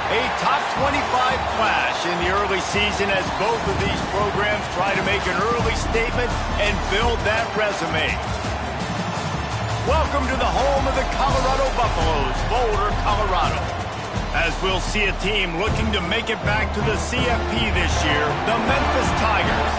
A top 25 clash in the early season as both of these programs try to make an early statement and build that resume. Welcome to the home of the Colorado Buffaloes, Boulder, Colorado. As we'll see a team looking to make it back to the CFP this year, the Memphis Tigers,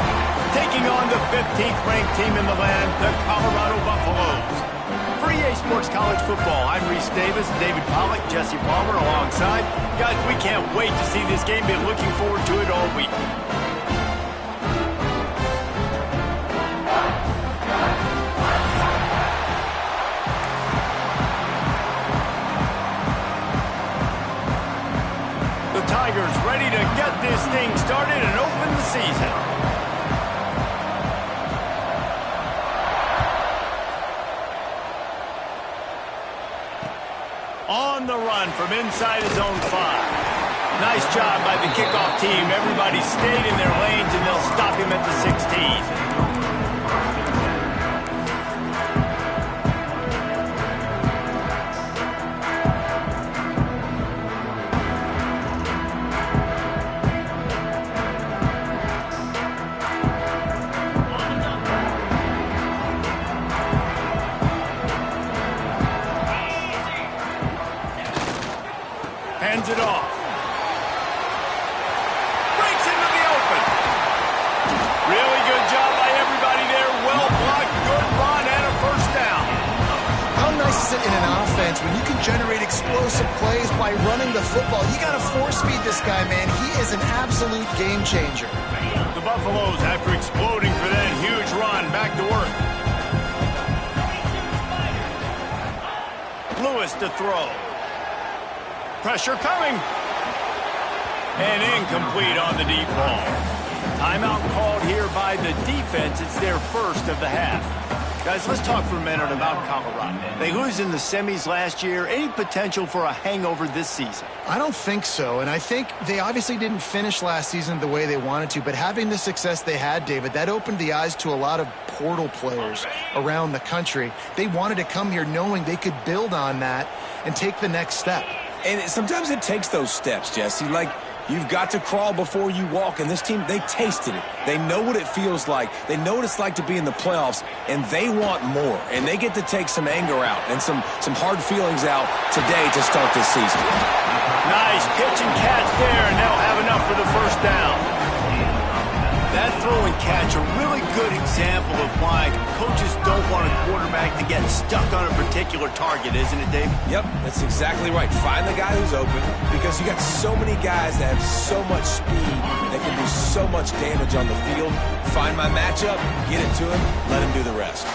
taking on the 15th ranked team in the land, the Colorado Buffaloes. For EA Sports College Football, I'm Reese Davis, David Pollack, Jesse Palmer alongside. Guys, we can't wait to see this game. Been looking forward to it all week. The Tigers ready to get this thing started and open the season. On the run from inside his own 5. Nice job by the kickoff team. Everybody stayed in their lanes, and they'll stop him at the 16. Hands it off. Breaks into the open. Really good job by everybody there. Well blocked, good run, and a first down. How nice is it in an offense when you can generate explosive plays by running the football? You got to force feed this guy, man. He is an absolute game changer. The Buffaloes, after exploding for that huge run, back to work. Lewis to throw. Pressure coming. And incomplete on the deep ball. Timeout called here by the defense. It's their first of the half. Guys, let's talk for a minute about Colorado. They lose in the semis last year. Any potential for a hangover this season? I don't think so, and I think they obviously didn't finish last season the way they wanted to, but having the success they had, David, that opened the eyes to a lot of portal players around the country. They wanted to come here knowing they could build on that and take the next step. And sometimes it takes those steps, Jesse. Like, you've got to crawl before you walk. And this team, they tasted it. They know what it feels like. They know what it's like to be in the playoffs. And they want more. And they get to take some anger out and some hard feelings out today to start this season. Nice pitch and catch there, and they'll have enough for the first down. That throw and catch, a really good example of why coaches don't want a quarterback to get stuck on a particular target, isn't it, Dave? Yep, that's exactly right. Find the guy who's open, because you got so many guys that have so much speed that can do so much damage on the field. Find my matchup, get it to him, let him do the rest.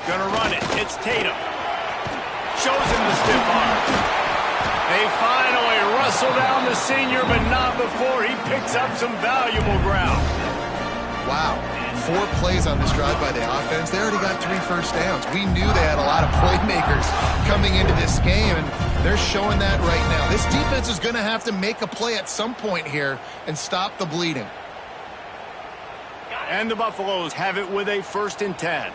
Gonna run it. It's Tatum. Shows him the stiff arm. They finally wrestle down the senior, but not before he picks up some valuable ground. Wow. 4 plays on this drive by the offense. They already got 3 first downs. We knew they had a lot of playmakers coming into this game, and they're showing that right now. This defense is going to have to make a play at some point here and stop the bleeding. And the Buffaloes have it with a 1st and 10.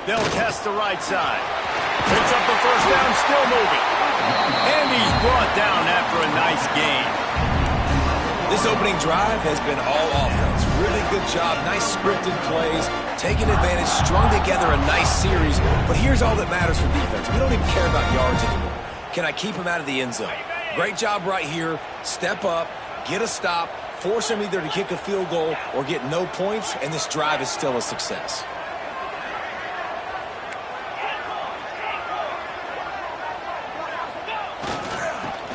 They'll test the right side. Picks up the first down, still moving. And he's brought down after a nice gain. This opening drive has been all offense. Really good job, nice scripted plays, taking advantage, strung together a nice series. But here's all that matters for defense. We don't even care about yards anymore. Can I keep him out of the end zone? Great job right here. Step up, get a stop, force him either to kick a field goal or get no points, and this drive is still a success.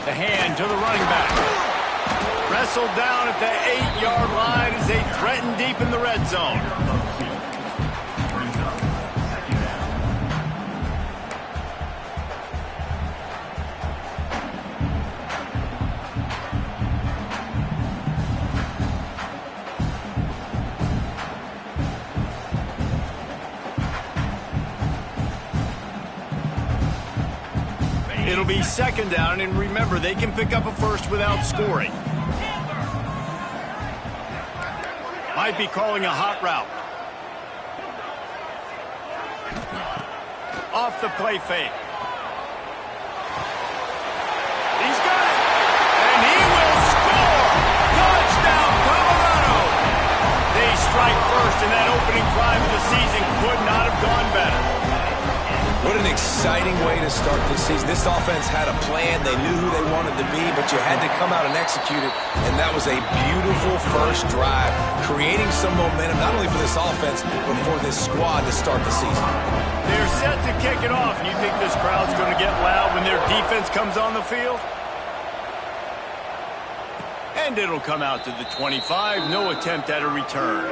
The hand to the running back. Wrestled down at the 8-yard line as they threaten deep in the red zone. It'll be 2nd down, and remember, they can pick up a first without scoring. Might be calling a hot route. Off the play fake. He's got it. And he will score. Touchdown, Colorado. They strike first, and that opening drive of the season could not have gone better. What an exciting way to start this season. This offense had a plan. They knew who they wanted to be, but you had to come out and execute it. And that was a beautiful first drive, creating some momentum, not only for this offense, but for this squad to start the season. They're set to kick it off. And you think this crowd's going to get loud when their defense comes on the field? And it'll come out to the 25. No attempt at a return.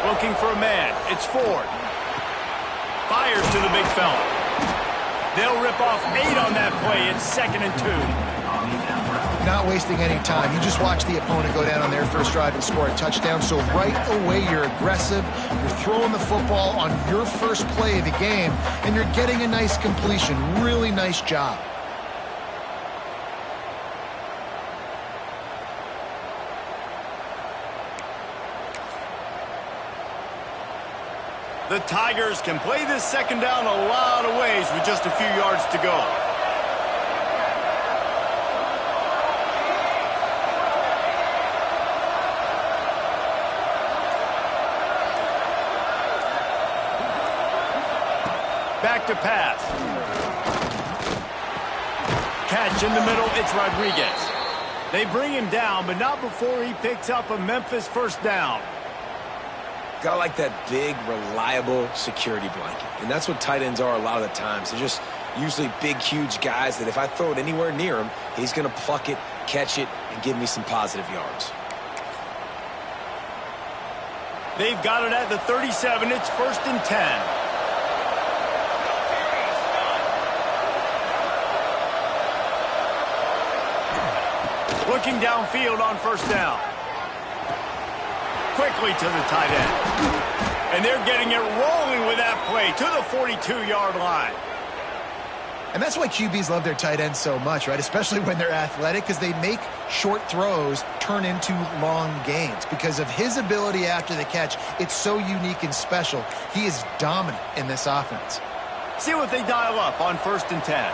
Looking for a man. It's Ford. Fires to the big fella. They'll rip off 8 on that play. It's 2nd and 2. Not wasting any time. You just watch the opponent go down on their first drive and score a touchdown. So right away, you're aggressive. You're throwing the football on your first play of the game, and you're getting a nice completion. Really nice job. The Tigers can play this second down a lot of ways with just a few yards to go. Back to pass. Catch in the middle, it's Rodriguez. They bring him down, but not before he picks up a Memphis first down. Gotta like that big, reliable security blanket. And that's what tight ends are a lot of the times. They're just usually big, huge guys that if I throw it anywhere near him, he's going to pluck it, catch it, and give me some positive yards. They've got it at the 37. It's 1st and 10. Looking downfield on first down. Quickly to the tight end. And they're getting it rolling with that play to the 42-yard line. And that's why QBs love their tight ends so much, right? Especially when they're athletic, because they make short throws turn into long gains. Because of his ability after the catch, it's so unique and special. He is dominant in this offense. See what they dial up on 1st and 10.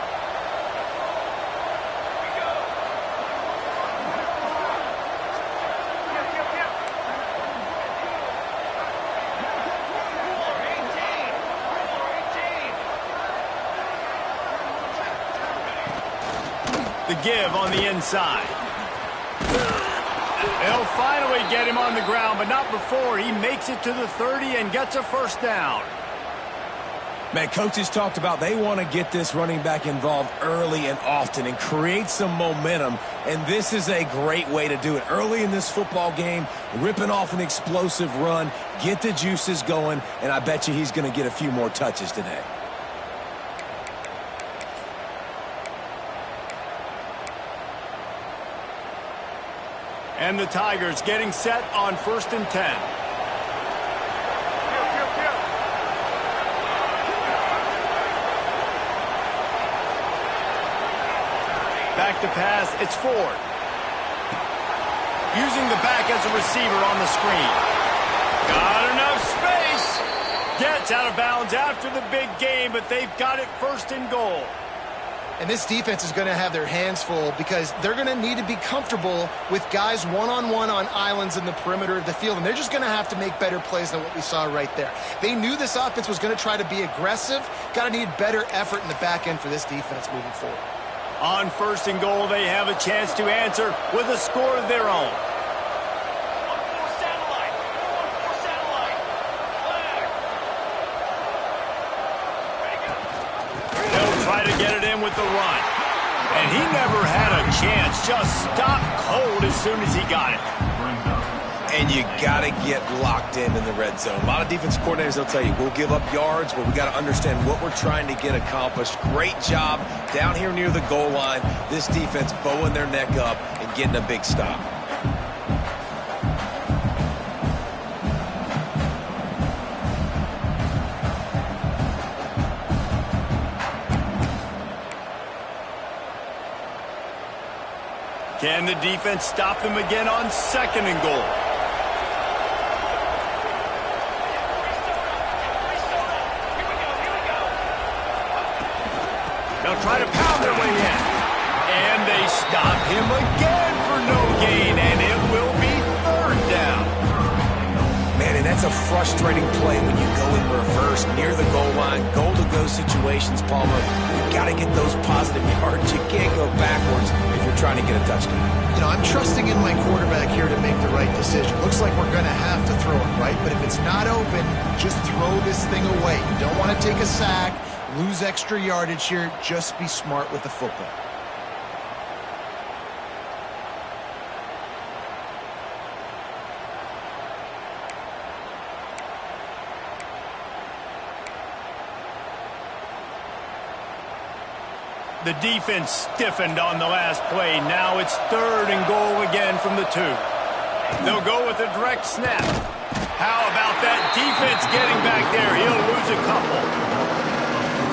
The give on the inside. They'll finally get him on the ground, but not before he makes it to the 30 and gets a first down. Man, coaches talked about they want to get this running back involved early and often and create some momentum, and this is a great way to do it. Early in this football game, ripping off an explosive run, get the juices going, and I bet you he's going to get a few more touches today. And the Tigers getting set on 1st and 10. Back to pass, it's Ford. Using the back as a receiver on the screen. Got enough space. Gets out of bounds after the big game, but they've got it 1st and goal. And this defense is going to have their hands full because they're going to need to be comfortable with guys one-on-one on islands in the perimeter of the field. And they're just going to have to make better plays than what we saw right there. They knew this offense was going to try to be aggressive. Got to need better effort in the back end for this defense moving forward. On 1st and goal, they have a chance to answer with a score of their own. Try to get it in with the run. And he never had a chance. Just stopped cold as soon as he got it. And you got to get locked in the red zone. A lot of defense coordinators, they'll tell you, we'll give up yards, but we got to understand what we're trying to get accomplished. Great job down here near the goal line. This defense bowing their neck up and getting a big stop. Can the defense stop them again on 2nd and goal? They'll try to pound their way in. And they stop him again for no gain, and it will be 3rd down. Man, and that's a frustrating play when you go in reverse near the goal line. Goal-to-go situations, Palmer. You've got to get those positive yards. You can't go backwards if you're trying to get a touchdown. You know, I'm trusting in my quarterback here to make the right decision. Looks like we're going to have to throw it, right? But if it's not open, just throw this thing away. You don't want to take a sack, lose extra yardage here. Just be smart with the football. The defense stiffened on the last play. Now it's 3rd and goal again from the 2. They'll go with a direct snap. How about that defense getting back there? He'll lose a couple.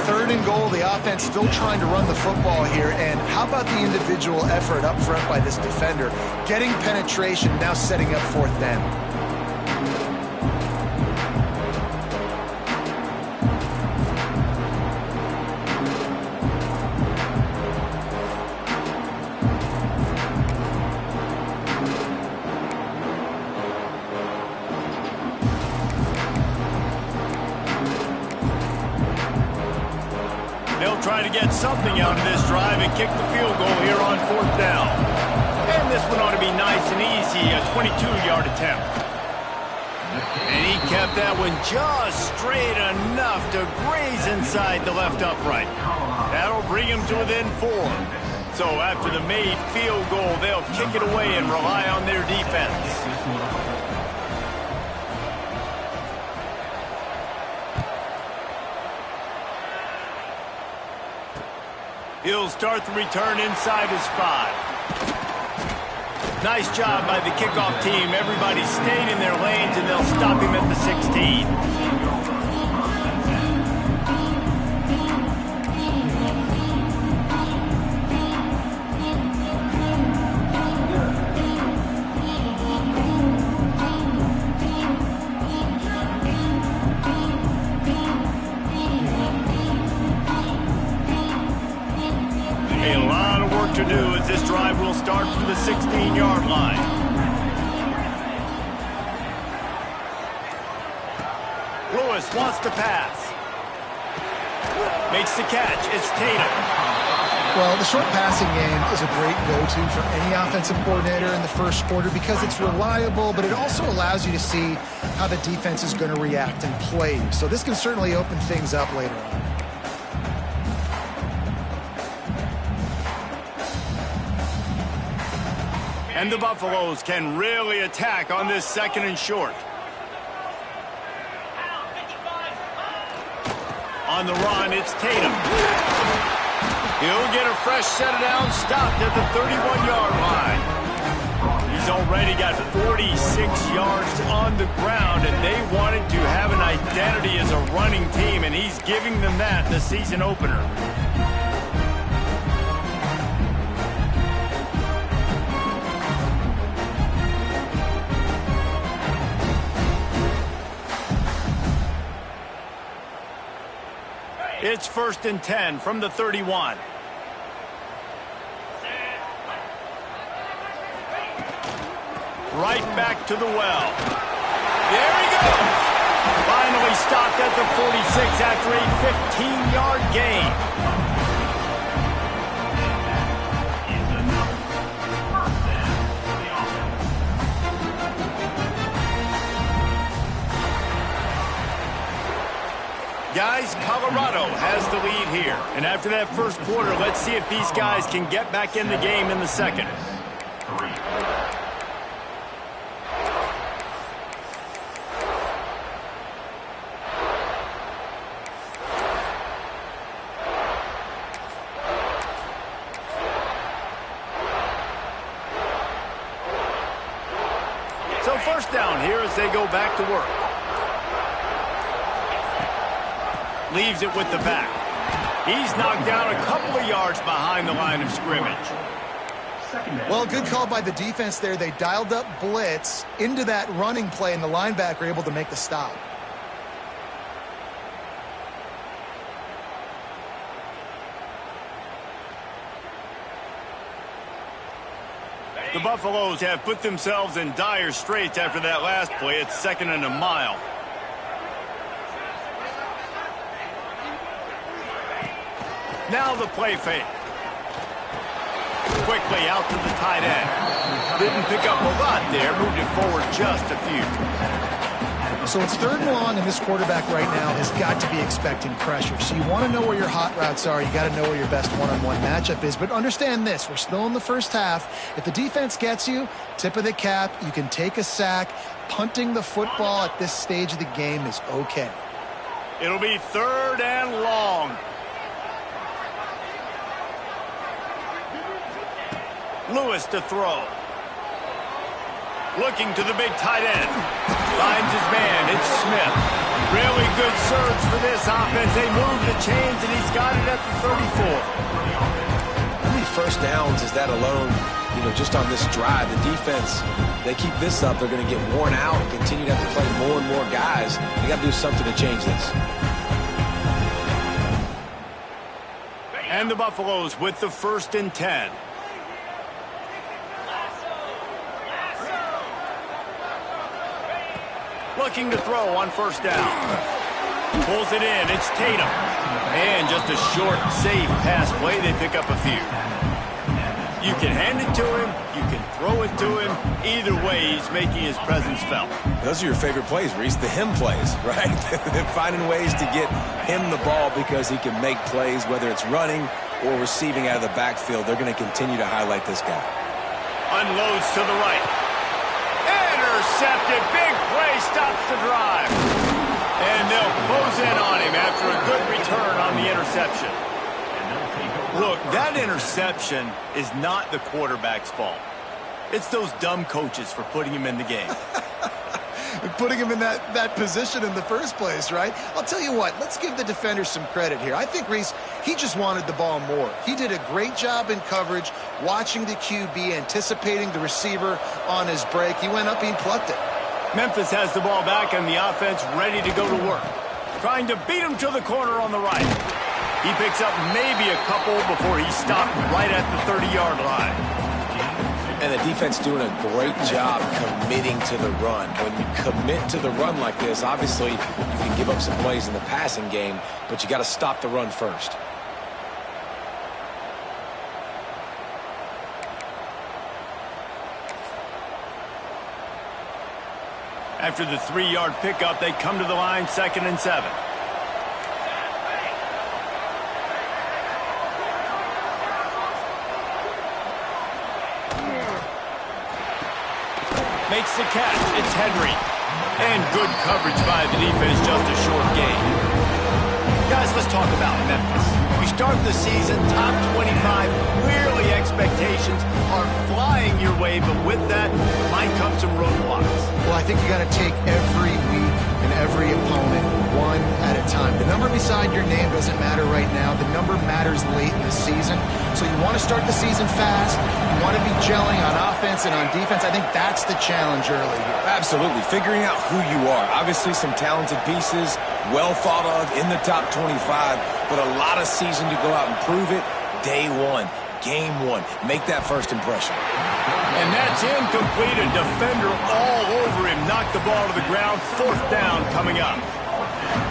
3rd and goal, the offense still trying to run the football here. And how about the individual effort up front by this defender? Getting penetration, now setting up 4th down. Try to get something out of this drive and kick the field goal here on 4th down. And this one ought to be nice and easy, a 22-yard attempt. And he kept that one just straight enough to graze inside the left upright. That'll bring him to within 4. So after the made field goal, they'll kick it away and rely on their defense. He'll start the return inside his 5. Nice job by the kickoff team. Everybody stayed in their lanes, and they'll stop him at the 16. To do as this drive will start from the 16-yard line. Lewis wants to pass. Makes the catch. It's Tatum. Well, the short passing game is a great go-to for any offensive coordinator in the first quarter because it's reliable, but it also allows you to see how the defense is going to react and play. So this can certainly open things up later on. And the Buffaloes can really attack on this 2nd and short. On the run, it's Tatum. He'll get a fresh set of downs, stopped at the 31-yard line. He's already got 46 yards on the ground, and they wanted to have an identity as a running team, and he's giving them that in the season opener. It's 1st and 10 from the 31. Right back to the well. There he goes. Finally stopped at the 46 after a 15-yard gain. Guys, Colorado has the lead here. And after that first quarter, let's see if these guys can get back in the game in the second. a first down here as they go back to work. Leaves it with the back. He's knocked down a couple of yards behind the line of scrimmage. Well, good call by the defense there. They dialed up blitz into that running play, and the linebacker able to make the stop. The Buffaloes have put themselves in dire straits after that last play. It's 2nd and a mile. Now the play fake. Quickly out to the tight end. Didn't pick up a lot there. Moved it forward just a few. So it's 3rd and long, and this quarterback right now has got to be expecting pressure. So you want to know where your hot routes are. You got to know where your best one-on-one matchup is. But understand this, we're still in the first half. If the defense gets you, tip of the cap, you can take a sack. Punting the football at this stage of the game is okay. It'll be 3rd and long. Lewis to throw. Looking to the big tight end. Finds his man. It's Smith. Really good surge for this offense. They move the chains, and he's got it at the 34. How many first downs is that alone, just on this drive? The defense, they keep this up, they're going to get worn out and continue to have to play more and more guys. They got to do something to change this. And the Buffaloes with the 1st and 10. Looking to throw on 1st down. Pulls it in. It's Tatum. And just a short, safe pass play. They pick up a few. You can hand it to him. You can throw it to him. Either way, he's making his presence felt. Those are your favorite plays, Reese, the him plays, right? They're finding ways to get him the ball because he can make plays, whether it's running or receiving out of the backfield. They're going to continue to highlight this guy. Unloads to the right. Intercepted. Big play stops the drive. And they'll close in on him after a good return on the interception. Look, that interception is not the quarterback's fault. It's those dumb coaches for putting him in the game. Putting him in that position in the first place, right? I'll tell you what, let's give the defenders some credit here. I think, Reese, he just wanted the ball more. He did a great job in coverage, watching the QB, anticipating the receiver on his break. He went up and he plucked it. Memphis has the ball back and the offense ready to go to work. Trying to beat him to the corner on the right. He picks up maybe a couple before he stopped right at the 30-yard line. And the defense doing a great job committing to the run. When you commit to the run like this, obviously you can give up some plays in the passing game, but you got to stop the run first. After the 3-yard pickup, they come to the line, 2nd and 7. Makes the catch. It's Henry. And good coverage by the defense, just a short gain. Guys, let's talk about Memphis. We start the season top 25. Clearly expectations are flying your way, but with that might come some roadblocks. Well, I think you got to take every week and every opponent one at a time. The number beside your name doesn't matter right now. The number matters late in the season. So you want to start the season fast. You want to be gelling on offense and on defense. I think that's the challenge early here. Absolutely. Figuring out who you are. Obviously some talented pieces, well thought of in the top 25, but a lot of season to go out and prove it. Day one, game one. Make that first impression. And that's incomplete. A defender all over him. Knocked the ball to the ground. 4th down coming up.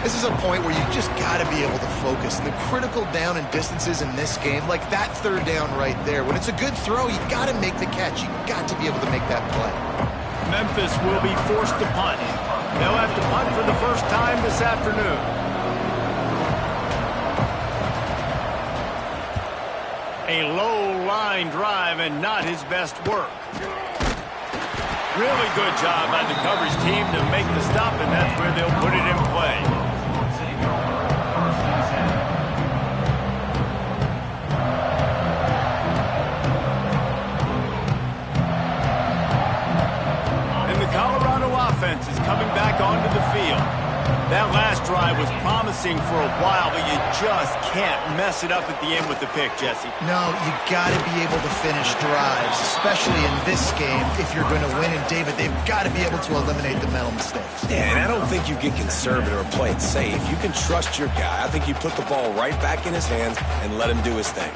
This is a point where you just got to be able to focus. The critical down and distances in this game, like that 3rd down right there. When it's a good throw, you got to make the catch. You got to be able to make that play. Memphis will be forced to punt. They'll have to punt for the first time this afternoon. A low line drive and not his best work. Really good job by the coverage team to make the stop, and that's where they'll put it in play. And the Colorado That last drive was promising for a while, but you just can't mess it up at the end with the pick, Jesse. No, you got to be able to finish drives, especially in this game if you're going to win. And, David, they've got to be able to eliminate the mental mistakes. Yeah, and I don't think you get conservative or play it safe. You can trust your guy. I think you put the ball right back in his hands and let him do his thing.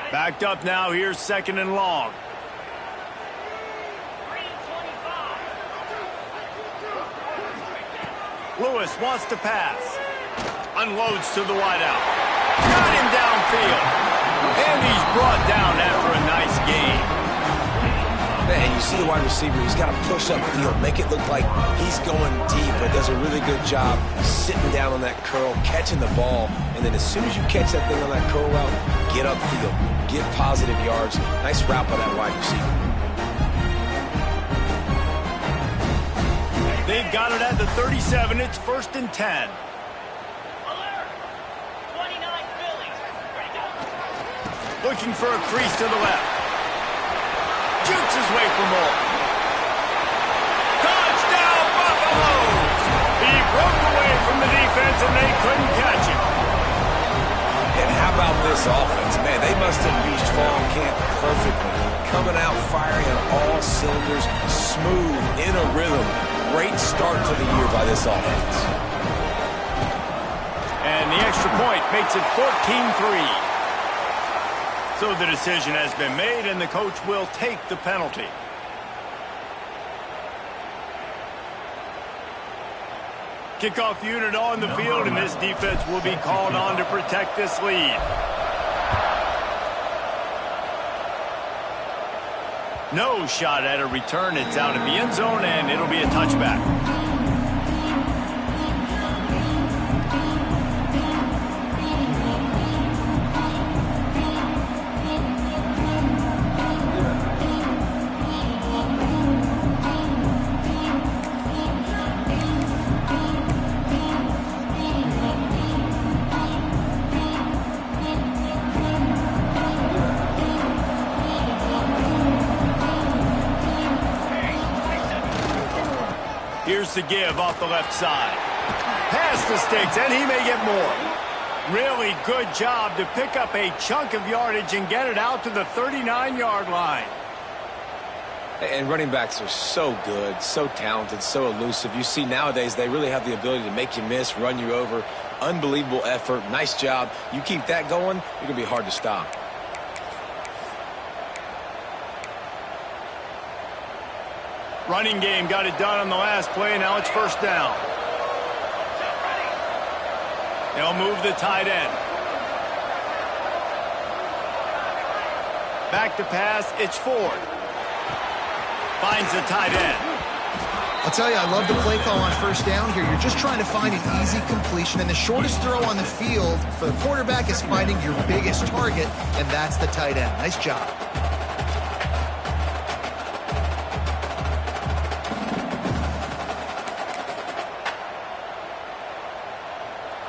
Backed up now. Here's 2nd and long. Lewis wants to pass. Unloads to the wideout. Got him downfield. And he's brought down after a nice gain. Man, you see the wide receiver, he's got to push upfield, make it look like he's going deep, but does a really good job sitting down on that curl, catching the ball, and then as soon as you catch that thing on that curl route, get upfield, get positive yards. Nice route by that wide receiver. They've got it at the 37. It's 1st and 10. Alert! 29 Phillies. Ready to go. Looking for a crease to the left. Jukes his way for more. Touchdown, Buffaloes! He broke away from the defense, and they couldn't catch him. And how about this offense? Man, they must have reached fall camp perfectly. Coming out firing on all cylinders, smooth, in a rhythm. Great start to the year by this offense. And the extra point makes it 14-3. So the decision has been made, and the coach will take the penalty. Kickoff unit on the field, and this defense will be called on to protect this lead. No shot at a return. It's out of the end zone, and it'll be a touchback. Here's the give off the left side. Past the sticks, and he may get more. Really good job to pick up a chunk of yardage and get it out to the 39-yard line. And running backs are so good, so talented, so elusive. You see nowadays they really have the ability to make you miss, run you over. Unbelievable effort. Nice job. You keep that going, you're going to be hard to stop. Running game got it done on the last play. Now it's 1st down. They'll move the tight end. Back to pass. It's Ford. Finds the tight end. I'll tell you, I love the play call on 1st down here. You're just trying to find an easy completion, and the shortest throw on the field for the quarterback is finding your biggest target, and that's the tight end. Nice job.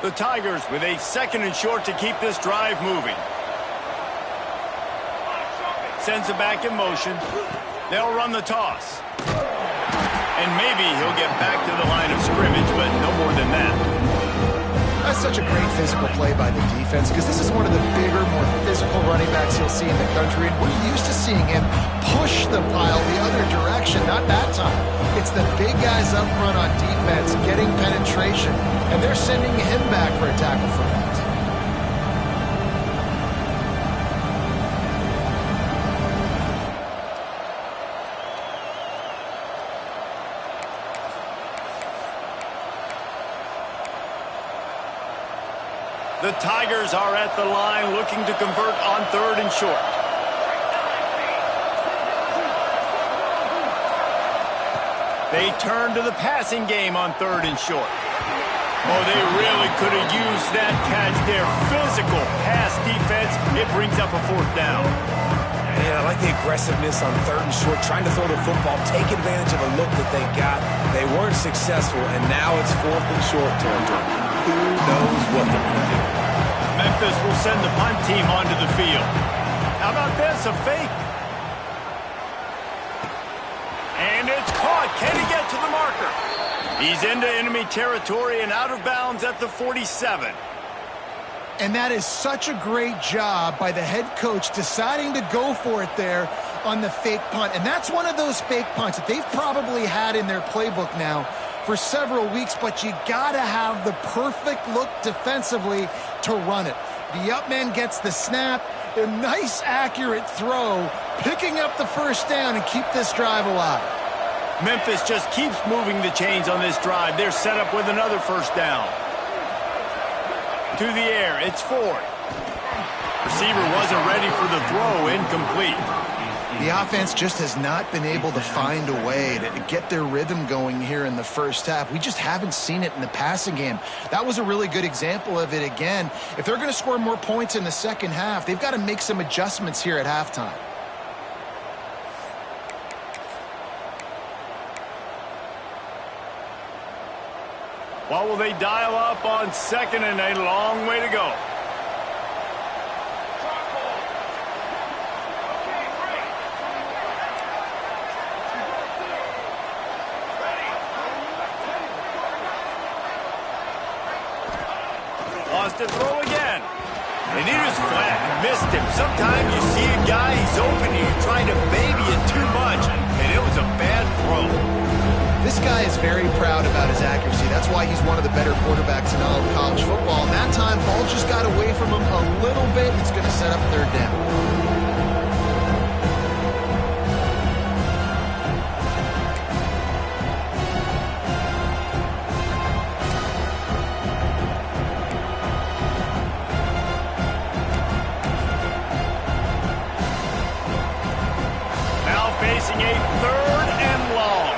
The Tigers with a 2nd and short to keep this drive moving. Sends it back in motion. They'll run the toss. And maybe he'll get back to the line of scrimmage, but no more than that. That's such a great physical play by the defense, because this is one of the bigger, more physical running backs you'll see in the country, and we're used to seeing him push the pile the other direction. Not that time. It's the big guys up front on defense getting penetration, and they're sending him back for a tackle for that. The Tigers are at the line looking to convert on 3rd and short. They turn to the passing game on 3rd and short. Oh, they really could have used that catch there. Physical pass defense. It brings up a 4th down. Man, I like the aggressiveness on 3rd and short, trying to throw the football, take advantage of a look that they got. They weren't successful, and now it's 4th and short territory. Who knows what they're going to do? Memphis will send the punt team onto the field. How about this, a fake? Can he get to the marker? He's into enemy territory and out of bounds at the 47. And that is such a great job by the head coach deciding to go for it there on the fake punt. And that's one of those fake punts that they've probably had in their playbook now for several weeks, but you gotta have the perfect look defensively to run it. The up man gets the snap, a nice accurate throw, picking up the first down and keep this drive alive. Memphis just keeps moving the chains on this drive. They're set up with another first down. To the air, it's Ford. Receiver wasn't ready for the throw, incomplete. The offense just has not been able to find a way to get their rhythm going here in the first half. We just haven't seen it in the passing game. That was a really good example of it again. If they're going to score more points in the second half, they've got to make some adjustments here at halftime. What will they dial up on second and a long way to go? Lost to throw again. And he just flat missed him. Sometimes you see a guy, he's open, and you're trying to baby it too much, and it was a bad throw. This guy is very proud about his accuracy. That's why he's one of the better quarterbacks in all of college football. And that time, ball just got away from him a little bit, and it's going to set up third down. Facing a third and long.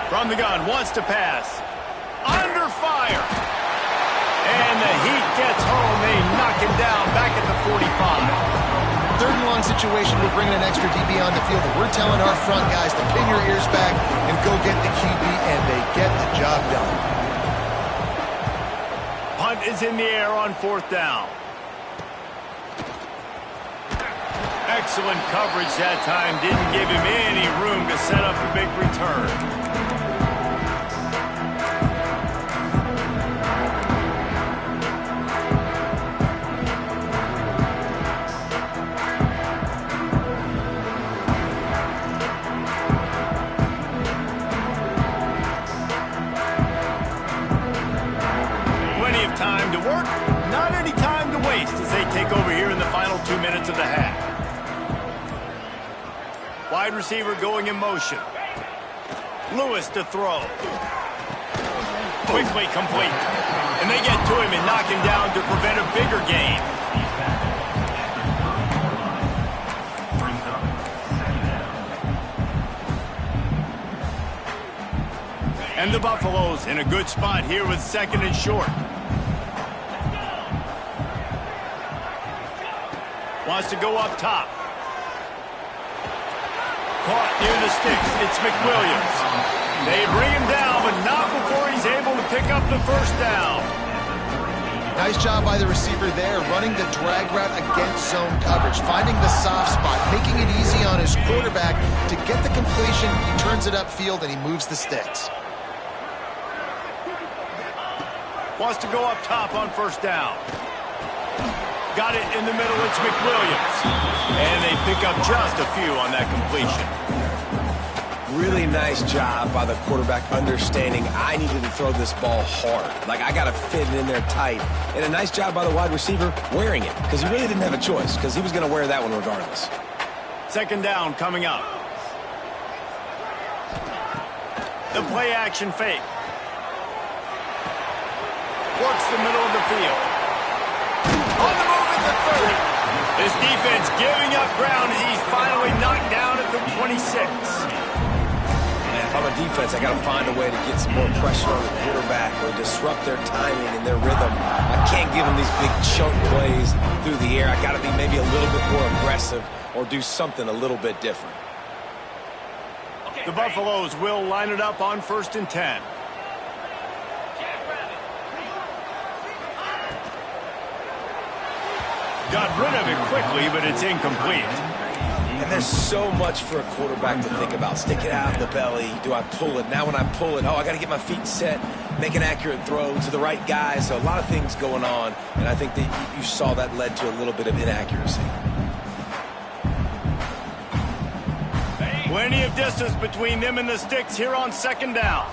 From the gun, wants to pass. Under fire. And the Heat gets home. They knock him down back at the 45. Third and long situation, we're bringing an extra DB on the field. And we're telling our front guys to pin your ears back and go get the QB, and they get the job done. Punt is in the air on fourth down. Excellent coverage that time. Didn't give him any room to set up a big return. Plenty of time to work. Not any time to waste as they take over here in the final 2 minutes of the half. Wide receiver going in motion. Lewis to throw. Quickly complete. And they get to him and knock him down to prevent a bigger gain. And the Buffaloes in a good spot here with second and short. Wants to go up top. Caught near the sticks. It's McWilliams. They bring him down, but not before he's able to pick up the first down. Nice job by the receiver there, running the drag route against zone coverage, finding the soft spot, making it easy on his quarterback to get the completion. He turns it upfield, and he moves the sticks. Wants to go up top on first down. Got it in the middle. It's McWilliams. And they pick up just a few on that completion. Really nice job by the quarterback understanding I needed to throw this ball hard. Like, I got to fit it in there tight. And a nice job by the wide receiver wearing it, because he really didn't have a choice, because he was going to wear that one regardless. Second down coming up. The play action fake. Works the middle of the field. On the move at the 30. This defense giving up ground as he's finally knocked down at the 26. And if I'm a defense, I got to find a way to get some more pressure on the quarterback or disrupt their timing and their rhythm. I can't give them these big chunk plays through the air. I got to be maybe a little bit more aggressive or do something a little bit different. The Buffaloes will line it up on 1st and 10. Got rid of it quickly, but it's incomplete. And there's so much for a quarterback to think about. Stick it out in the belly. Do I pull it? Now when I pull it, I got to get my feet set, make an accurate throw to the right guy. So a lot of things going on, and I think that you saw that led to a little bit of inaccuracy. Plenty of distance between them and the sticks here on second down.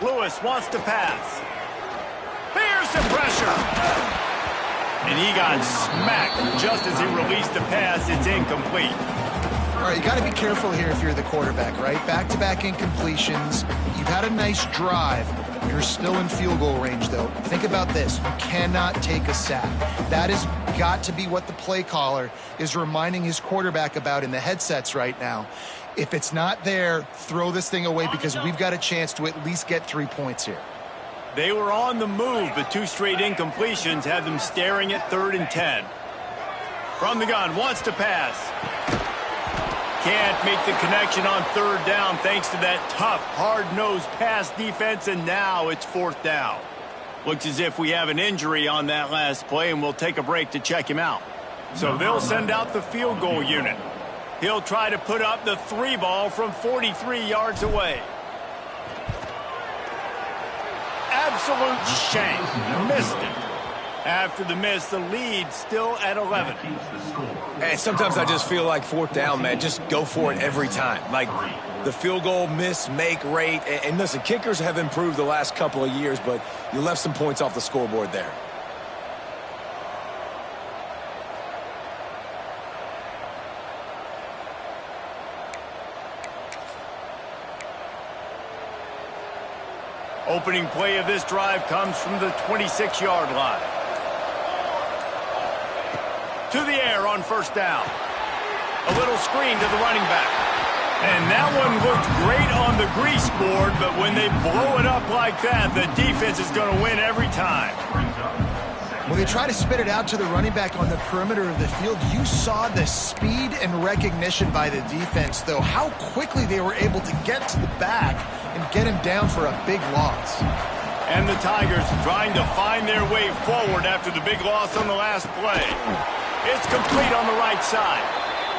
Lewis wants to pass. Here's the pressure. And he got smacked just as he released the pass. It's incomplete. All right, you got to be careful here if you're the quarterback, right? Back-to-back incompletions. You've had a nice drive. You're still in field goal range, though. Think about this. You cannot take a sack. That has got to be what the play caller is reminding his quarterback about in the headsets right now. If it's not there, throw this thing away because we've got a chance to at least get 3 points here. They were on the move, but 2 straight incompletions had them staring at 3rd and 10. From the gun, wants to pass. Can't make the connection on 3rd down thanks to that tough, hard-nosed pass defense, and now it's 4th down. Looks as if we have an injury on that last play, and we'll take a break to check him out. So they'll send out the field goal unit. He'll try to put up the 3 ball from 43 yards away. Absolute shame. Missed it. After the miss, the lead still at 11. And sometimes I just feel like 4th down, man. Just go for it every time. Like the field goal miss, make rate. And listen, kickers have improved the last couple of years, but you left some points off the scoreboard there. Opening play of this drive comes from the 26-yard line. To the air on 1st down. A little screen to the running back. And that one looked great on the grease board, but when they blow it up like that, the defense is going to win every time. When they try to spit it out to the running back on the perimeter of the field, you saw the speed and recognition by the defense, though, how quickly they were able to get to the back and get him down for a big loss. And the Tigers trying to find their way forward after the big loss on the last play. It's complete on the right side.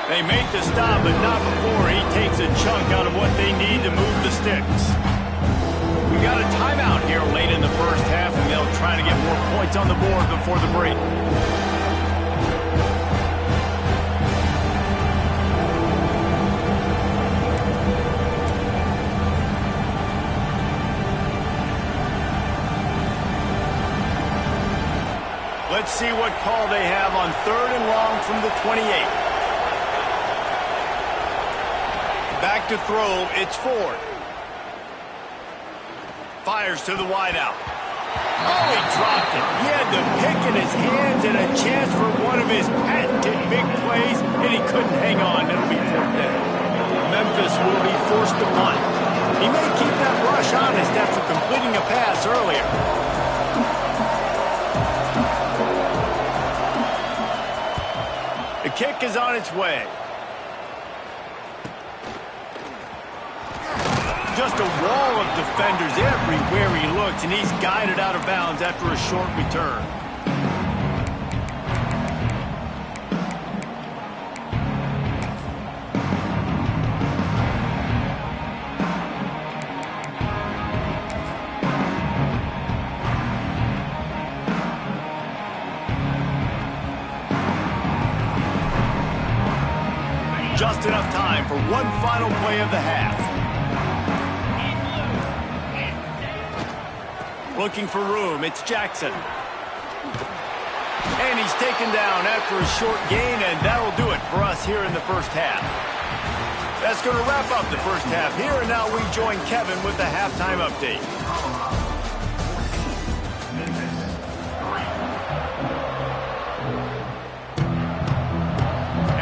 They make the stop, but not before he takes a chunk out of what they need to move the sticks. We got a timeout here late in the first half, and they'll try to get more points on the board before the break. Let's see what call they have on 3rd and long from the 28. Back to throw, it's Ford. Fires to the wideout. Oh, he dropped it. He had the pick in his hands and a chance for one of his patented big plays, and he couldn't hang on. It'll be 4th down. Memphis will be forced to punt. He may keep that rush honest after completing a pass earlier. The kick is on its way. Just a wall of defenders everywhere he looks, and he's guided out of bounds after a short return. Just enough time for one final play of the half. Looking for room, it's Jackson. And he's taken down after a short gain, and that'll do it for us here in the first half. That's going to wrap up the first half here, and now we join Kevin with the halftime update.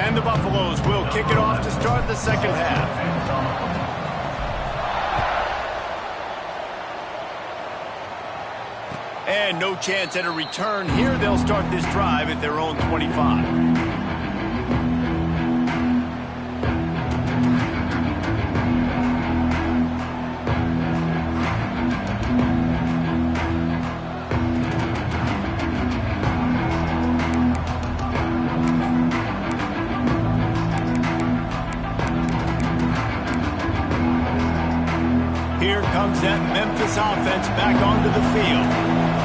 And the Buffaloes will kick it off to start the second half. And no chance at a return here. They'll start this drive at their own 25. this offense back onto the field.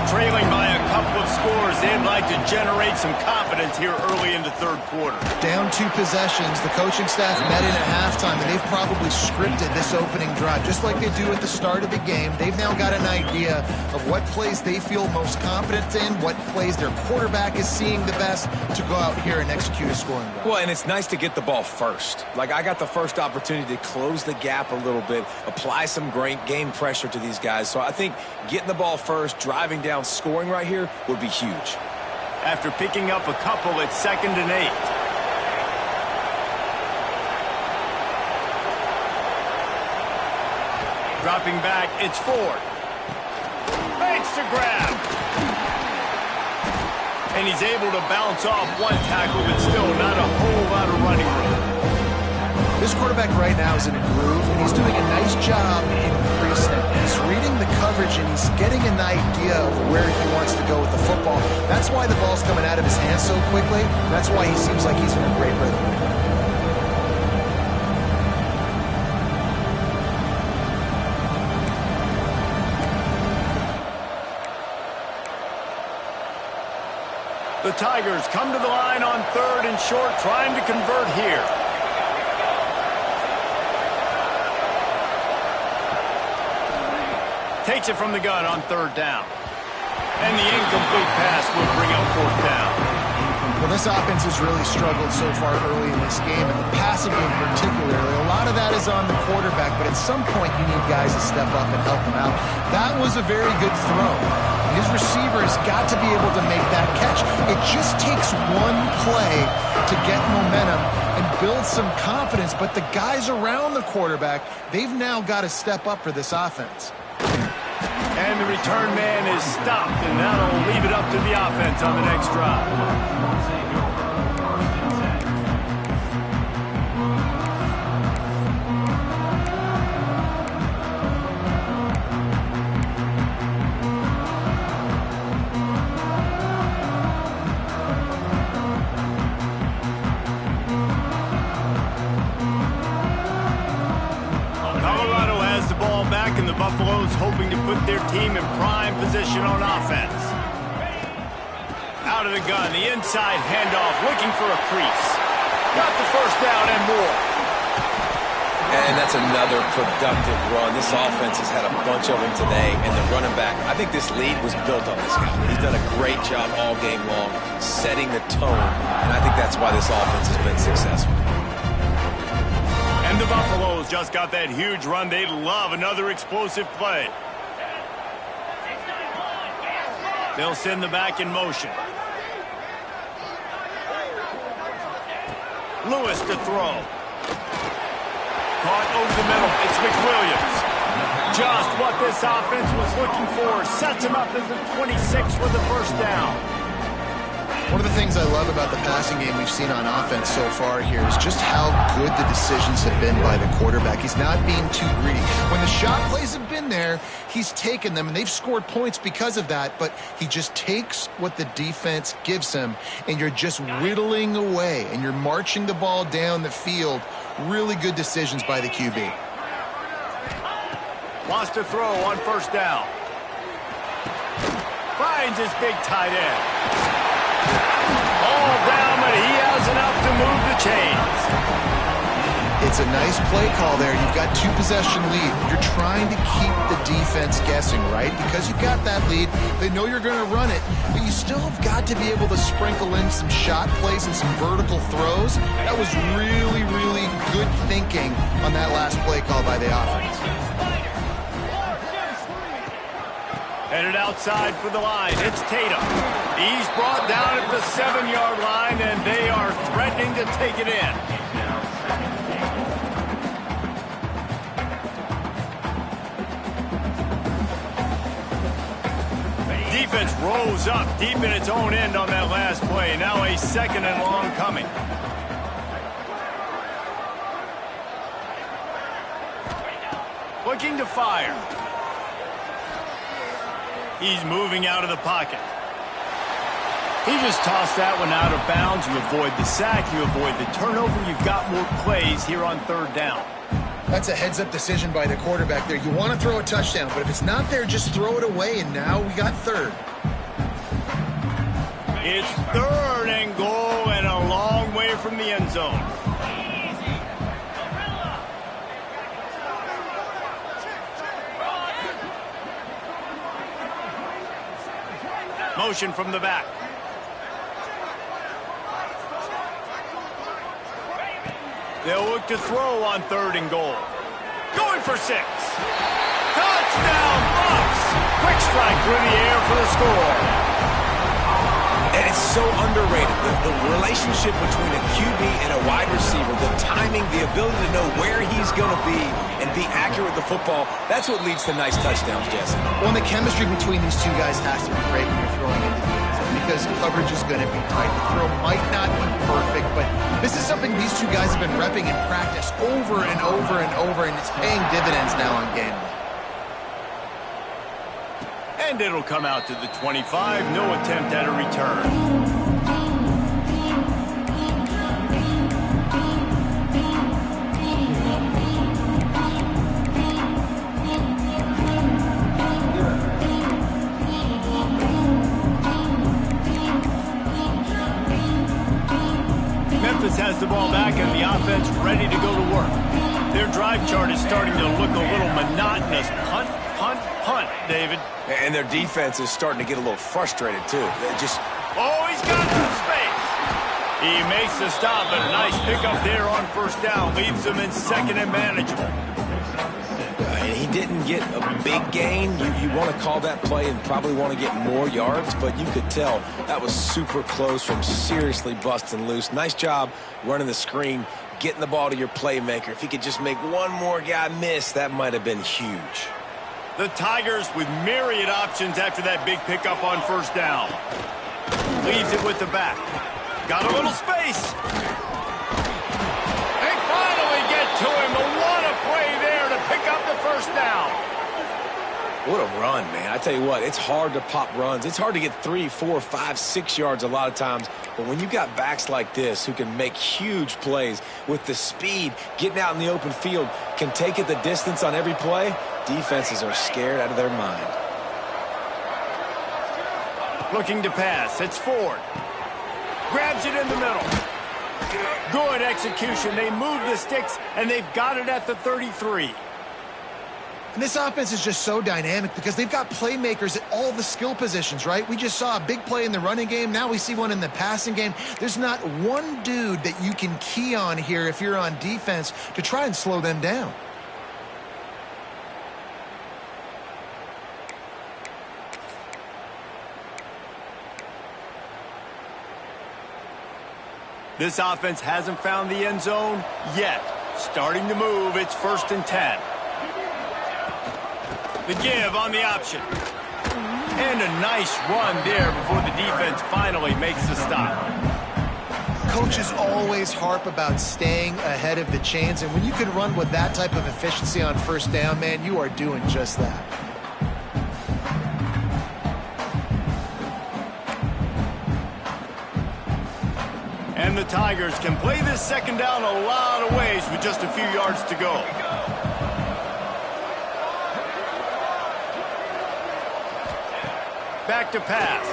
Trailing by a couple of scores, they'd like to generate some confidence here early in the third quarter. Down 2 possessions, the coaching staff met in at halftime, and they've probably scripted this opening drive. Just like they do at the start of the game, they've now got an idea of what plays they feel most confident in, what plays their quarterback is seeing the best to go out here and execute a scoring drive. Well, and it's nice to get the ball first. Like, I got the first opportunity to close the gap a little bit, apply some great game pressure to these guys. So I think getting the ball first, driving down, scoring right here would be huge. After picking up a couple, it's 2nd and 8. Dropping back, it's Ford. Makes the grab. And he's able to bounce off one tackle, but still not a whole lot of running room. This quarterback right now is in a groove, and he's doing a nice job in pre-snap. He's reading the coverage, and he's getting an idea of where he wants to go with the football. That's why the ball's coming out of his hands so quickly. That's why he seems like he's in a great rhythm. The Tigers come to the line on 3rd and short, trying to convert here. Takes it from the gun on 3rd down. And the incomplete pass will bring up 4th down. Well, this offense has really struggled so far early in this game, and the passing game particularly. A lot of that is on the quarterback, but at some point you need guys to step up and help him out. That was a very good throw. His receiver has got to be able to make that catch. It just takes one play to get momentum and build some confidence, but the guys around the quarterback, they've now got to step up for this offense. And the return man is stopped, and that'll leave it up to the offense on the next drive. Colorado has the ball back, and the Buffaloes hoping to put their team in prime position on offense. Out of the gun, the inside handoff, looking for a crease. Got the first down and more. And that's another productive run. This offense has had a bunch of them today, and the running back, I think this lead was built on this guy. He's done a great job all game long, setting the tone, and I think that's why this offense has been successful. And the Buffaloes just got that huge run. They love another explosive play. They'll send the back in motion. Lewis to throw. Caught over the middle. It's McWilliams. Just what this offense was looking for. Sets him up as the 26 with the first down. One of the things I love about the passing game we've seen on offense so far here is just how good the decisions have been by the quarterback. He's not being too greedy. When the shot plays have been there, he's taken them, and they've scored points because of that, but he just takes what the defense gives him, and you're just whittling away, and you're marching the ball down the field. Really good decisions by the QB. Wants to throw on first down. Finds his big tight end. All down, but he has enough to move the chains. It's a nice play call there. You've got 2-possession lead. You're trying to keep the defense guessing, right? Because you've got that lead. They know you're going to run it, but you still have got to be able to sprinkle in some shot plays and some vertical throws. That was really, really good thinking on that last play call by the offense. Headed outside for the line. It's Tatum. He's brought down at the 7-yard line, and they are threatening to take it in. Defense rose up deep in its own end on that last play. Now a 2nd and long coming. Looking to fire. He's moving out of the pocket. He just tossed that one out of bounds. You avoid the sack. You avoid the turnover. You've got more plays here on 3rd down. That's a heads-up decision by the quarterback there. You want to throw a touchdown, but if it's not there, just throw it away, and now we got third. It's 3rd and goal and a long way from the end zone. Motion from the back. They'll look to throw on 3rd and goal. Going for 6. Touchdown, Bucks! Quick strike through the air for the score. And it's so underrated. The relationship between a QB and a wide receiver, the timing, the ability to know where he's going to be and be accurate with the football, that's what leads to nice touchdowns, Jesse. Well, and the chemistry between these two guys has to be great when you're throwing into the end zone because coverage is going to be tight. The throw might not be perfect, but this is something these two guys have been repping in practice over and over and over, and it's paying dividends now on game day. And it'll come out to the 25. No attempt at a return. Memphis has the ball back and the offense ready to go to work. Their drive chart is starting to look a little monotonous. Punt, punt, punt, David. And their defense is starting to get a little frustrated, too. Oh, he's got some space. He makes the stop, but a nice pickup there on 1st down. Leaves them in 2nd and manageable. He didn't get a big gain. You want to call that play and probably want to get more yards, but you could tell that was super close from seriously busting loose. Nice job running the screen, getting the ball to your playmaker. If he could just make one more guy miss, that might have been huge. The Tigers with myriad options after that big pickup on 1st down. Leaves it with the back. Got a little space. They finally get to him. But what a play there to pick up the 1st down. What a run, man. I tell you what, it's hard to pop runs. It's hard to get 3, 4, 5, 6 yards a lot of times. But when you've got backs like this who can make huge plays with the speed, getting out in the open field, can take it the distance on every play, defenses are scared out of their mind. Looking to pass. It's Ford. Grabs it in the middle. Good execution. They move the sticks, and they've got it at the 33. And this offense is just so dynamic because they've got playmakers at all the skill positions, right? We just saw a big play in the running game. Now we see one in the passing game. There's not one dude that you can key on here if you're on defense to try and slow them down. This offense hasn't found the end zone yet. Starting to move. It's 1st and 10. The give on the option. And a nice run there before the defense finally makes the stop. Coaches always harp about staying ahead of the chains, and when you can run with that type of efficiency on 1st down, man, you are doing just that. And the Tigers can play this 2nd down a lot of ways with just a few yards to go. Back to pass.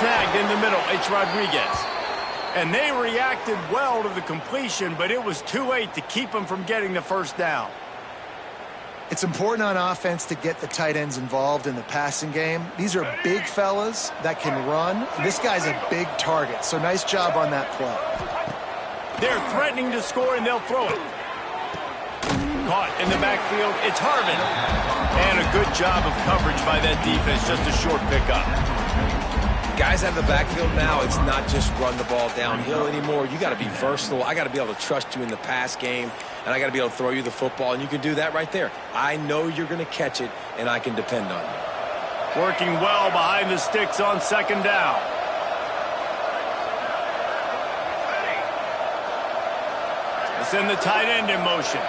Snagged in the middle. It's Rodriguez. And they reacted well to the completion, but it was too late to keep them from getting the 1st down. It's important on offense to get the tight ends involved in the passing game. These are big fellas that can run. This guy's a big target, so nice job on that play. They're threatening to score, and they'll throw it. Caught in the backfield, it's Harvin. And a good job of coverage by that defense, just a short pickup. Guys out of the backfield now, it's not just run the ball downhill anymore. You got to be versatile. I got to be able to trust you in the pass game, and I got to be able to throw you the football, and you can do that right there. I know you're going to catch it, and I can depend on you. Working well behind the sticks on 2nd down. It's in the tight end in motion.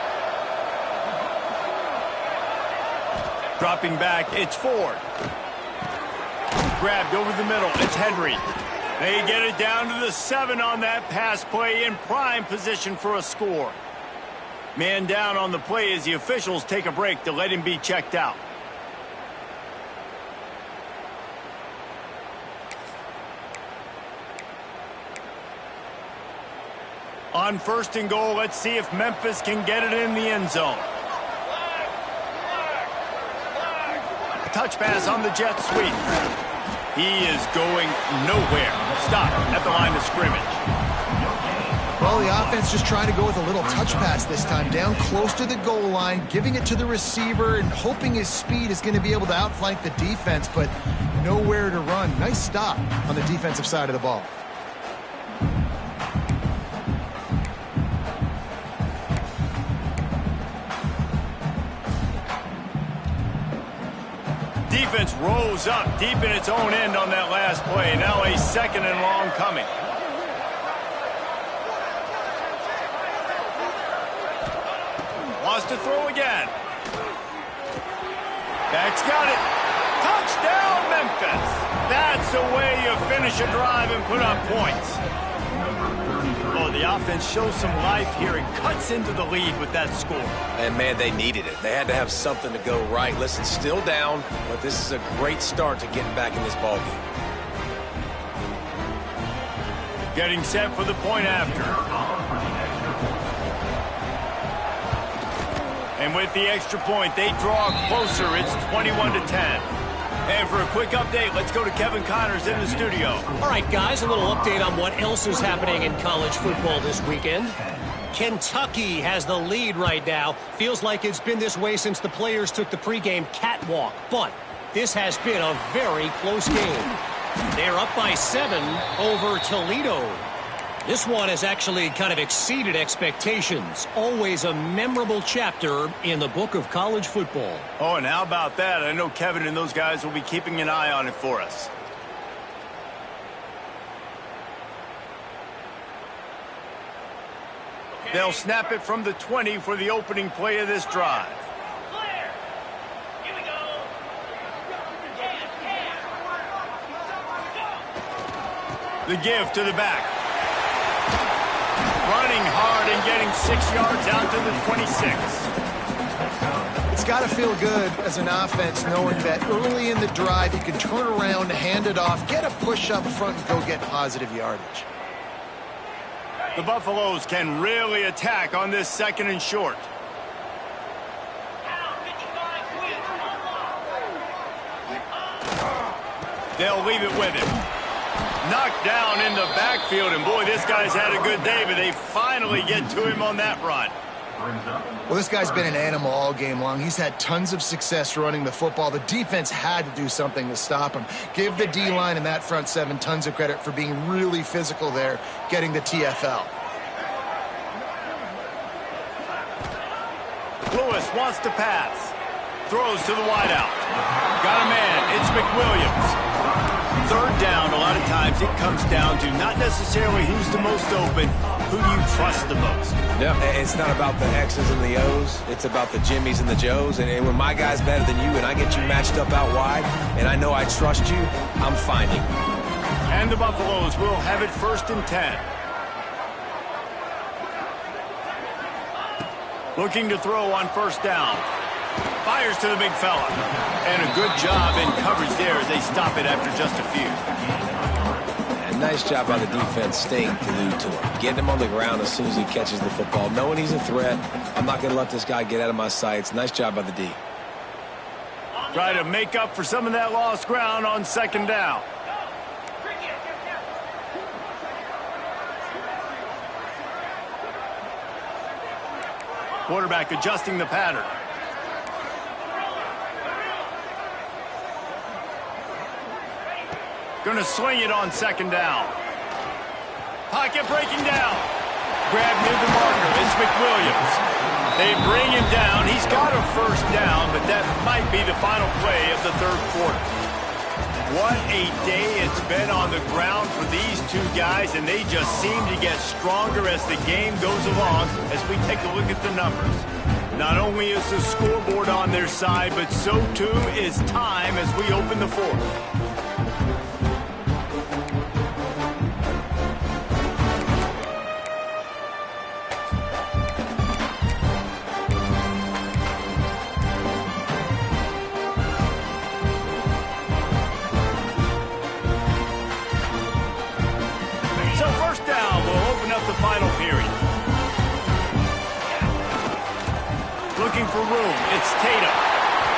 Dropping back, it's Ford. Grabbed over the middle, it's Henry. They get it down to the 7 on that pass play in prime position for a score. Man down on the play as the officials take a break to let him be checked out. On 1st and goal, let's see if Memphis can get it in the end zone. A touch pass on the jet sweep. He is going nowhere. Stop at the line of scrimmage. Well, the offense just trying to go with a little touch pass this time, down close to the goal line, giving it to the receiver and hoping his speed is going to be able to outflank the defense, but nowhere to run. Nice stop on the defensive side of the ball. Defense rose up deep in its own end on that last play. Now a 2nd and long coming. Wants to throw again. Back's got it. Touchdown, Memphis. That's the way you finish a drive and put up points. Oh, the offense shows some life here and cuts into the lead with that score. And, man, they needed it. They had to have something to go right. Listen, still down, but this is a great start to getting back in this ballgame. Getting set for the point after. And with the extra point, they draw closer. It's 21-10. And for a quick update, let's go to Kevin Connors in the studio. All right, guys, a little update on what else is happening in college football this weekend. Kentucky has the lead right now. Feels like it's been this way since the players took the pregame catwalk. But this has been a very close game. They're up by 7 over Toledo. This one has actually kind of exceeded expectations. Always a memorable chapter in the book of college football. Oh, and how about that? I know Kevin and those guys will be keeping an eye on it for us. They'll snap it from the 20 for the opening play of this drive. Clear. Here we go. The give to the back. Running hard and getting 6 yards out to the 26. It's got to feel good as an offense knowing that early in the drive you can turn around, hand it off, get a push up front, and go get positive yardage. The Buffaloes can really attack on this 2nd and short. They'll leave it with him. Knocked down in the backfield, and boy, this guy's had a good day, but they finally get to him on that run. Well, this guy's been an animal all game long. He's had tons of success running the football. The defense had to do something to stop him. Give the D-line and that front 7 tons of credit for being really physical there, getting the TFL. Lewis wants to pass. Throws to the wideout. Got a man. It's McWilliams. 3rd down, a lot of times it comes down to not necessarily who's the most open, who do you trust the most. No, it's not about the X's and the O's. It's about the Jimmys and the Joes. And when my guy's better than you and I get you matched up out wide and I know I trust you, I'm finding. And the Buffaloes will have it 1st and 10. Looking to throw on 1st down. Fires to the big fella. And a good job in coverage there as they stop it after just a few. And nice job by the defense staying glued to him. Getting him on the ground as soon as he catches the football. Knowing he's a threat. I'm not going to let this guy get out of my sights. Nice job by the D. Try to make up for some of that lost ground on 2nd down. Quarterback adjusting the pattern. Going to swing it on 2nd down. Pocket breaking down. Grab near the marker. It's McWilliams. They bring him down. He's got a 1st down, but that might be the final play of the 3rd quarter. What a day it's been on the ground for these two guys, and they just seem to get stronger as the game goes along as we take a look at the numbers. Not only is the scoreboard on their side, but so too is time as we open the 4th. for room. It's Tatum.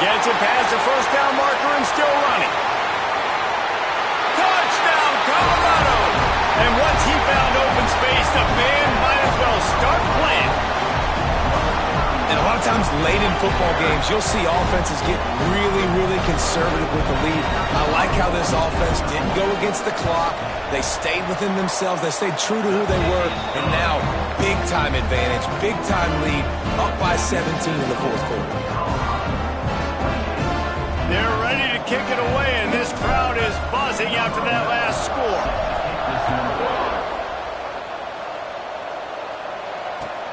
Gets it past the first down marker and still running. Touchdown, Colorado! And once he found open space, the band might as well start playing. And a lot of times late in football games, you'll see offenses get really, really conservative with the lead. I like how this offense didn't go against the clock. They stayed within themselves. They stayed true to who they were. And now, big-time advantage, big-time lead, up by 17 in the fourth quarter. They're ready to kick it away, and this crowd is buzzing after that last score.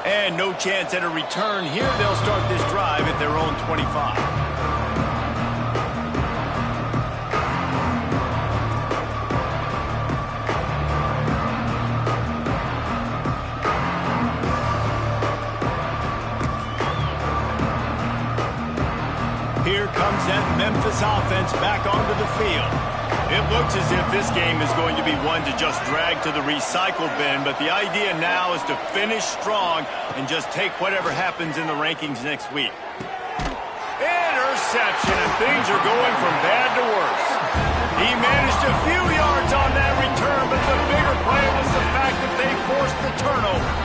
And no chance at a return here. They'll start this drive at their own 25. Here comes that Memphis offense back onto the field. It looks as if this game is going to be one to just drag to the recycle bin, but the idea now is to finish strong and just take whatever happens in the rankings next week. Interception, and things are going from bad to worse. He managed a few yards on that return, but the bigger play was the fact that they forced the turnover.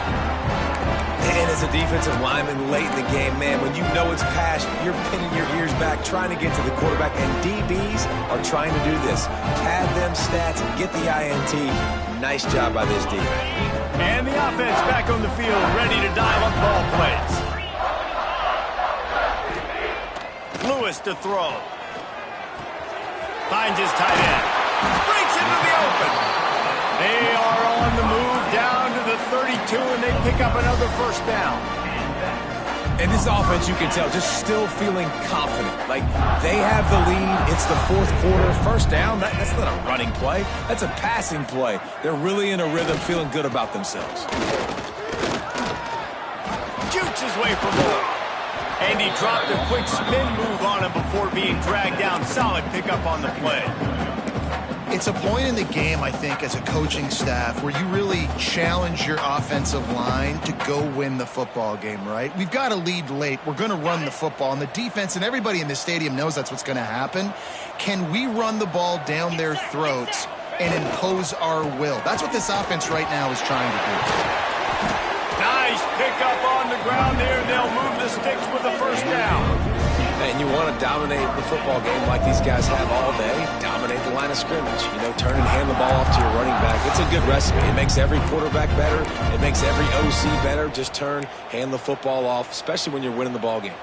And as a defensive lineman late in the game, man, when you know it's passed, you're pinning your ears back, trying to get to the quarterback, and DBs are trying to do this. Pad them stats and get the INT. Nice job by this defense. And the offense back on the field, ready to dial up ball plays. Lewis to throw. Finds his tight end. Breaks into the open. They are on the move down to the 32, and they pick up another first down. And this offense, you can tell, just still feeling confident. Like, they have the lead. It's the fourth quarter. First down, that's not a running play. That's a passing play. They're really in a rhythm, feeling good about themselves. Shoots his way for more. And he dropped a quick spin move on him before being dragged down. Solid pickup on the play. It's a point in the game, I think, as a coaching staff where you really challenge your offensive line to go win the football game, right? We've got to lead late. We're going to run the football. And the defense and everybody in the stadium knows that's what's going to happen. Can we run the ball down their throats and impose our will? That's what this offense right now is trying to do. Nice pickup on the ground there. They'll move the sticks with a first down. And you want to dominate the football game like these guys have all day. Dominate the line of scrimmage. You know, turn and hand the ball off to your running back. It's a good recipe. It makes every quarterback better. It makes every OC better. Just turn, hand the football off, especially when you're winning the ball game.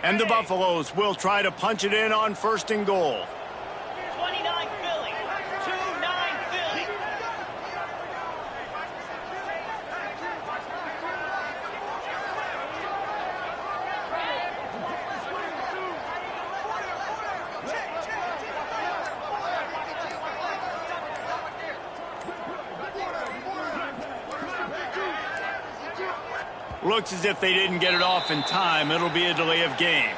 And the Buffaloes will try to punch it in on first and goal. 29 Philly. 2-9 Philly. Looks as if they didn't get it off in time. It'll be a delay of game.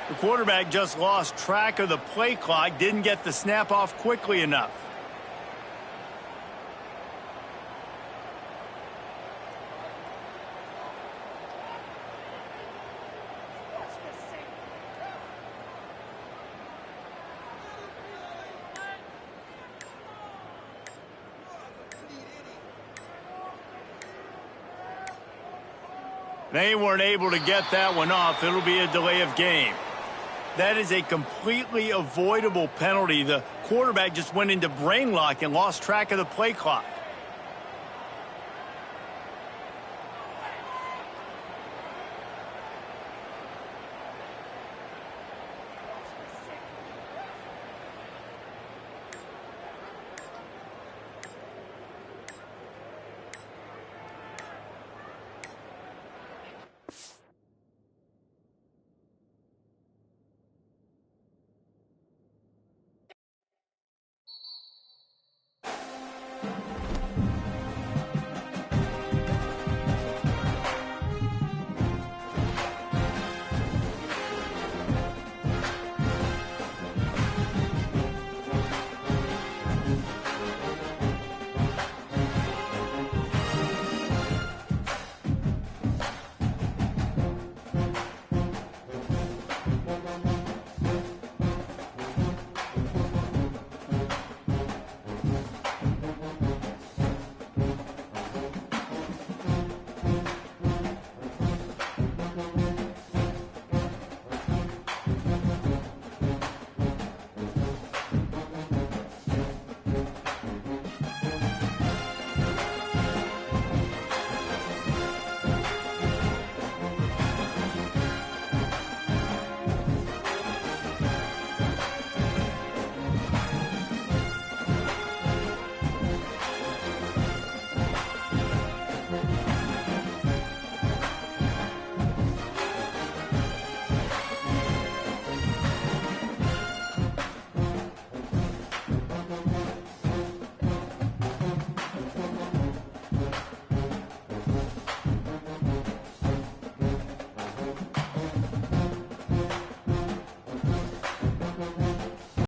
The quarterback just lost track of the play clock, didn't get the snap off quickly enough. They weren't able to get that one off. It'll be a delay of game. That is a completely avoidable penalty. The quarterback just went into brain lock and lost track of the play clock.